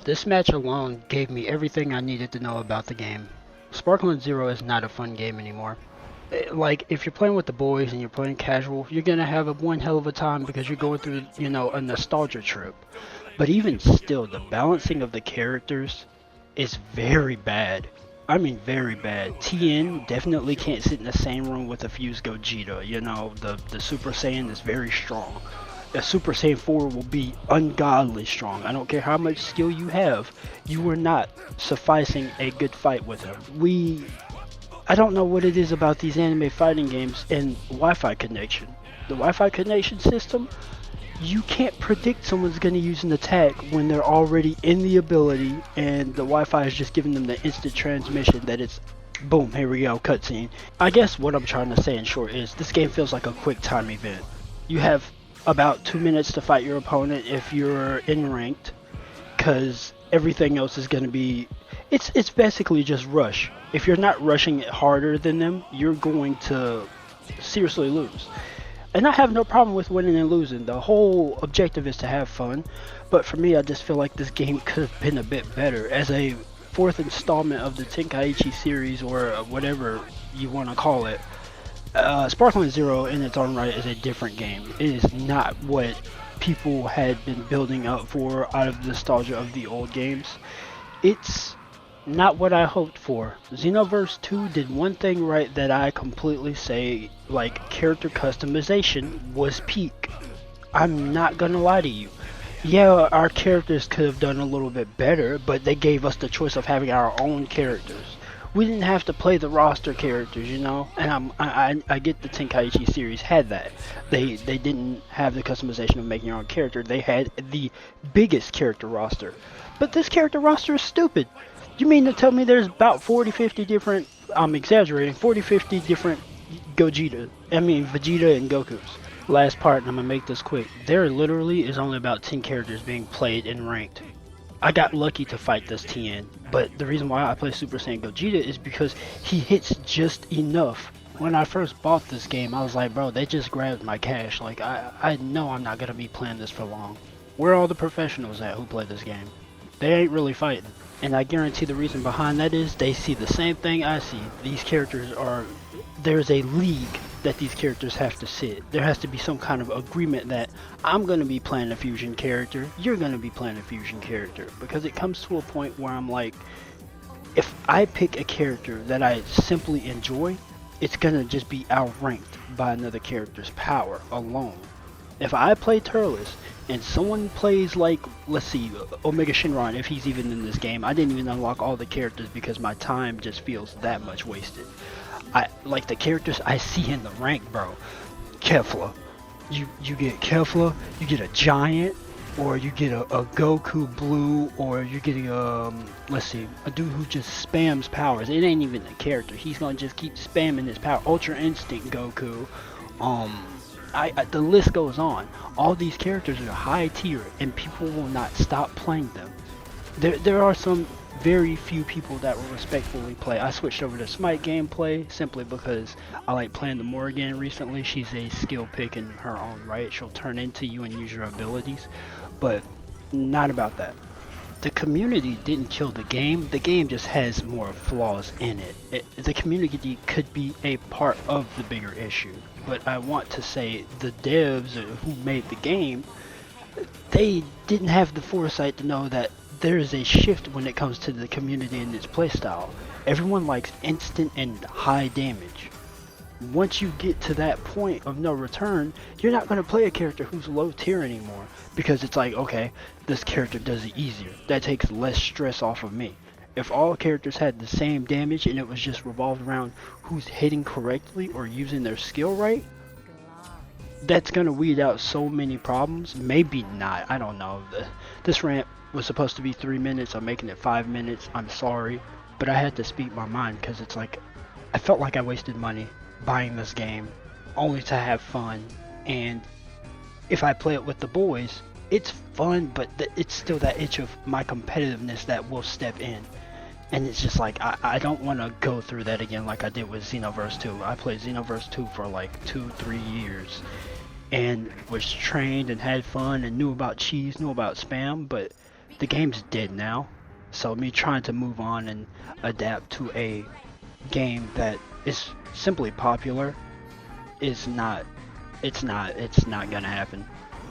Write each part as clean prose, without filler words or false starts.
This match alone gave me everything I needed to know about the game. Sparkling Zero is not a fun game anymore. Like, if you're playing with the boys and you're playing casual, you're gonna have one hell of a time because you're going through, a nostalgia trip. But even still, the balancing of the characters is very bad. I mean, very bad. TN definitely can't sit in the same room with a fused Gogeta. The Super Saiyan is very strong. A Super Saiyan 4 will be ungodly strong. I don't care how much skill you have, you are not sufficing a good fight with him. I don't know what it is about these anime fighting games and Wi-Fi connection. The Wi-Fi connection system, you can't predict someone's going to use an attack when they're already in the ability and the Wi-Fi is just giving them the instant transmission that it's boom, here we go, cutscene. I guess what I'm trying to say in short is this game feels like a quick time event. You have about 2 minutes to fight your opponent if you're in ranked, because everything else is going to be, it's basically just rush. If you're not rushing it harder than them, you're going to seriously lose. And I have no problem with winning and losing. The whole objective is to have fun. But for me, I just feel like this game could have been a bit better. As a fourth installment of the Tenkaichi series, or whatever you want to call it, Sparkling Zero in its own right is a different game. It is not what people had been building up for out of the nostalgia of the old games. It's not what I hoped for. Xenoverse 2 did one thing right that I completely say, like, character customization was peak. I'm not gonna lie to you. Yeah, our characters could have done a little bit better, but they gave us the choice of having our own characters. We didn't have to play the roster characters, and I get the Tenkaichi series had that. They didn't have the customization of making your own character. They had the biggest character roster. But this character roster is stupid. You mean to tell me there's about 40-50 different, I'm exaggerating, 40-50 different Vegeta and Gokus. Last part, and I'm gonna make this quick. There literally is only about 10 characters being played in ranked. I got lucky to fight this TN, but the reason why I play Super Saiyan Gogeta is because he hits just enough. When I first bought this game, I was like, bro, they just grabbed my cash. Like, I know I'm not gonna be playing this for long. Where are all the professionals at who play this game? They ain't really fighting. And I guarantee the reason behind that is they see the same thing I see. These characters there's a league that these characters have to sit. There has to be some kind of agreement that I'm going to be playing a fusion character, you're going to be playing a fusion character. Because it comes to a point where I'm like, if I pick a character that I simply enjoy, it's going to just be outranked by another character's power alone. If I play Turles and someone plays, like, let's see, Omega Shenron, if he's even in this game, I didn't even unlock all the characters because my time just feels that much wasted. I like the characters I see in the rank, bro. Kefla. You get Kefla, you get a giant, or you get a Goku Blue, or you're getting let's see, a dude who just spams powers. It ain't even a character. He's gonna just keep spamming his power. Ultra Instinct Goku. The list goes on. All these characters are high tier, and people will not stop playing them. There are some very few people that will respectfully play. I switched over to Smite gameplay simply because I like playing the Morrigan recently. She's a skill pick in her own right. She'll turn into you and use your abilities, but not about that. The community didn't kill the game. The game just has more flaws in it. The community could be a part of the bigger issue. But I want to say the devs who made the game, they didn't have the foresight to know that there is a shift when it comes to the community and its playstyle. Everyone likes instant and high damage. Once you get to that point of no return, you're not going to play a character who's low tier anymore, because it's like, okay, this character does it easier. That takes less stress off of me. If all characters had the same damage and it was just revolved around who's hitting correctly or using their skill right, that's going to weed out so many problems. Maybe not, I don't know. This rant was supposed to be 3 minutes, I'm making it 5 minutes, I'm sorry. But I had to speak my mind because it's like, I felt like I wasted money buying this game only to have fun. And if I play it with the boys, it's fun, but it's still that itch of my competitiveness that will step in. And it's just like, I don't want to go through that again like I did with Xenoverse 2. I played Xenoverse 2 for like 2-3 years and was trained and had fun and knew about cheese, knew about spam, but the game's dead now. So me trying to move on and adapt to a game that is simply popular is not, it's not gonna happen.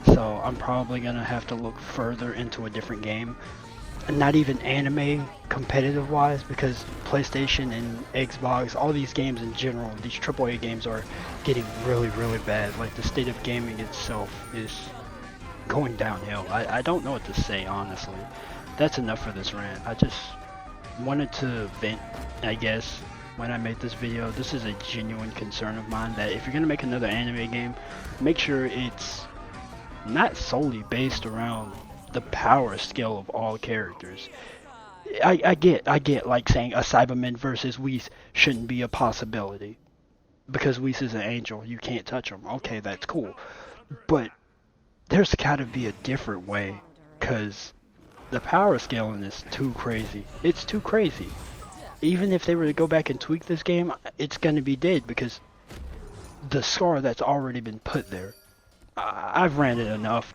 So I'm probably gonna have to look further into a different game. Not even anime competitive wise, because PlayStation and Xbox, all these games in general, these AAA games are getting really bad. Like the state of gaming itself is going downhill. I don't know what to say, honestly. That's enough for this rant. I just wanted to vent, I guess, when I made this video. This is a genuine concern of mine that if you're gonna make another anime game, make sure it's not solely based around the power scale of all characters. I get like saying a Cyberman versus Whis shouldn't be a possibility because Whis is an angel, you can't touch him. Okay, that's cool, but there's gotta be a different way, cause the power scaling is too crazy. It's too crazy. Even if they were to go back and tweak this game, it's gonna be dead because the scar that's already been put there. I've ranted enough.